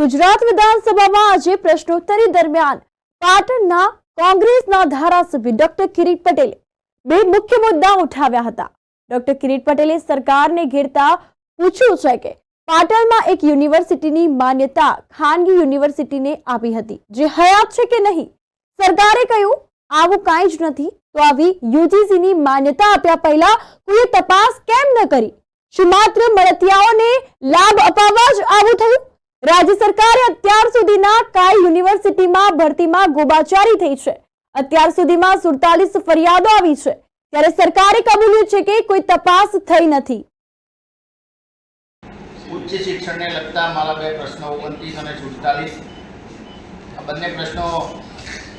ગુજરાત વિધાનસભામાં આજે પ્રશ્નોત્તરી દરમિયાન પાટણના કોંગ્રેસના ધારાસભ્ય ડોક્ટર કિરીટ પટેલે બે મુખ્ય મુદ્દા ઉઠાવ્યા હતા। ડોક્ટર કિરીટ પટેલે સરકારને ઘેરતા પૂછ્યું છે કે પાટણમાં એક યુનિવર્સિટીની માન્યતા ખાનગી યુનિવર્સિટીને આપી હતી, જે હયાત છે કે નહીં। સરકારે કહ્યું આવું કાંઈ જ નથી, તો આવી યુજીસીની માન્યતા આપ્યા પહેલા કોઈએ તપાસ કેમ ન કરી? શું માત્ર મળતિયાઓને લાભ અપાવવા જ આવું થયું? राज्य सरकारे अत्यार सुधीना कई यूनिवर्सिटी में भर्ती में गोबाचारी थई छे। अत्यार सुधी में 47 फरियादों आवी छे, त्यारे सरकारे कबूल्યું છે કે कोई तपास थई नथी। उच्च शिक्षण ने लगता मारा बे प्रश्नों 29 અને 47 आ बंने प्रश्नों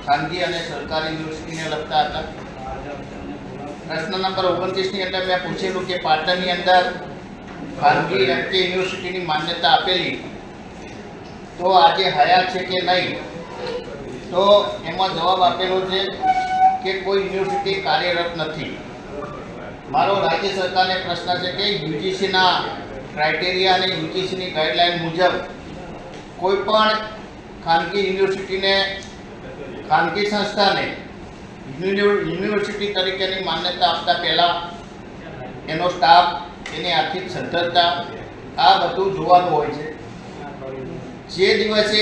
खानगी અને सरकारी यूनिवर्सिटी ने लगता था। प्रश्न नंबर 29 ની અંદર मैं पूछेलू कि पाटणनी अंदर खानगी यूनिवर्सिटी ની मान्यता आपेली तो आज हयात है कि नहीं, तो एम जवाब आपेलो है कि कोई यूनिवर्सिटी कार्यरत नहीं। मारो राज्य सरकार ने प्रश्न है कि यूजीसी ना क्राइटेरिया ने यूजीसी की गाइडलाइन मुजब कोईपण खानगी यूनिवर्सिटी ने खानगी संस्था ने यूनिवर्सिटी तरीके की मान्यता आपता पहला एनो स्टाफ एनी आर्थिक सद्धरता आ बधुं जोवानुं होय छे। जे दिवसे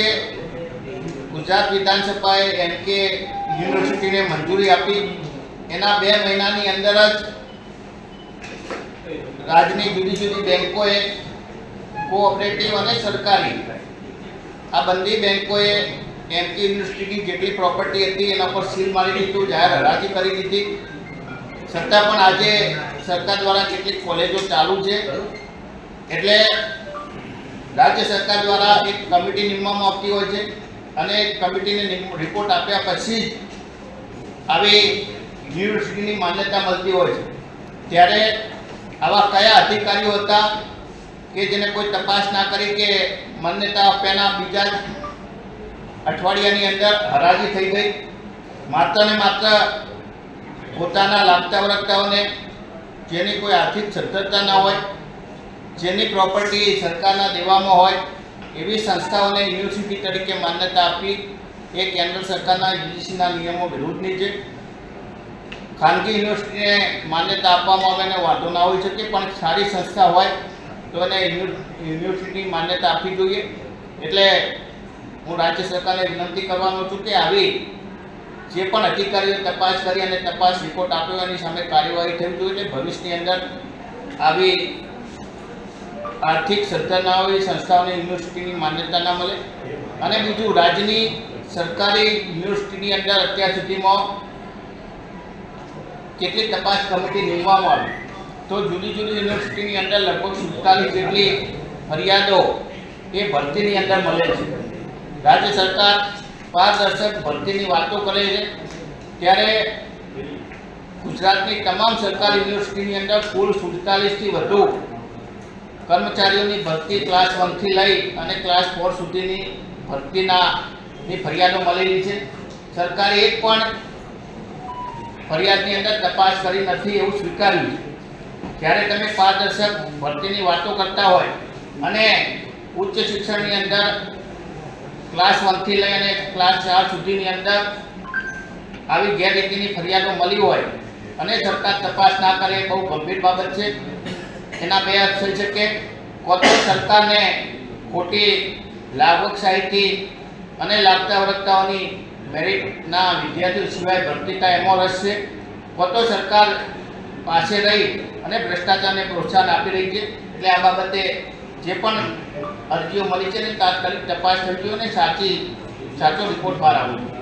गुजरात विधानसभाए एमके यूनिवर्सिटी ने मंजूरी आपी एना 2 महीनानी अंदर ज राज्यनी जुदी जुदी बेंकोए कोऑपरेटिव और सरकारी आ बंदी बेंकोए एमके यूनिवर्सिटी की जेटली प्रॉपर्टी थी एना पर सील मारी दीधुं, जाहिर हराजी करी दीधी। छतां पण आजे सरकार द्वारा केटलीक कॉलेजो चालू छे, एटले राज्य सरकार द्वारा एक कमिटी निमवामां आवती होय छे अने कमिटीने रिपोर्ट आप्या पछी आवी यूनिवर्सिटीनी मान्यता मळती होय छे। त्यारे आवा कया अधिकारीओ हता के जेने कोई तपास ना करी के मान्यता आप्याना बीजा अठवाडियानी अंदर हराजी थई गई। मात्र ने मात्र पोताना लागता वळगताओने जेनी कोई आर्थिक सद्धरता ना होय, जेनी प्रॉपर्टी सरकारना देवामां होय एवी संस्थाओने यूनिवर्सिटी तरीके मान्यता आपी ए केंद्र सरकारना यूजीसीना नियमों विरुद्धनी छे। खानगी यूनिवर्सिटीने मान्यता आपवामां आवे ने वांधो ना होई शके, पण सारी संस्था होय तो एने यूनिवर्सिटी मान्यता आपवी जोईए। एटले हूँ राज्य सरकारने विनंती करवानो छुं के आवी जे पण अधिकारीओ तपास करी अने तपास रिपोर्ट आप्यो एनी सामे कार्यवाही थवी जोईए। भविष्यनी अंदर आवी आर्थिक सद्धर ना हो संस्थाओं ने यूनिवर्सिटी की मान्यता ना मिले। अने बीजू राज्य सरकारी यूनिवर्सिटी अंदर अत्यार सुधी में केटली तपास कमिटी निमवामां आवी तो जुदी जुदी यूनिवर्सिटी अंदर लगभग 47 जेटली फरियादों ये भर्ती अंदर मळे छे। राज्य सरकार पारदर्शक भर्ती की बातों करे छे, त्यारे गुजरात की तमाम सरकारी यूनिवर्सिटी अंदर कुल 47 थी वधु कर्मचारीओं की भर्ती क्लास 1 थी लई अने क्लास 4 सुधीनी भर्तीना फरियादों मळेली छे। सरकारे एक पण फरियादनी अंदर तपास करी नथी एवुं स्वीकार्युं छे। त्यारे तमे पारदर्शक भर्तीनी वातो करता होय अने उच्च शिक्षणनी अंदर क्लास 1 थी लई अने क्लास 4 सुधीनी अंदर आवी गैररीतिनी फरियादों मळी होय अने सरकार तपास ना करे बहु गंभीर बाबत छे। एना बे अर्थ थई शके, को तो सरकार ने खोटी लागवकशाहीथी अने लागता वळगताओनी मेरिटना विद्यार्थीओ सिवाय भर्ती थाय एमो रस छे, को तो सरकार पासे रही अने भ्रष्टाचारने प्रोत्साहन आपी रही छे। एटले आ बाबते जे पण अरजीओ मळी छे ने तात्कालिक तपास थवी जोईए अने साचो रिपोर्ट बहार आवવો જોઈએ।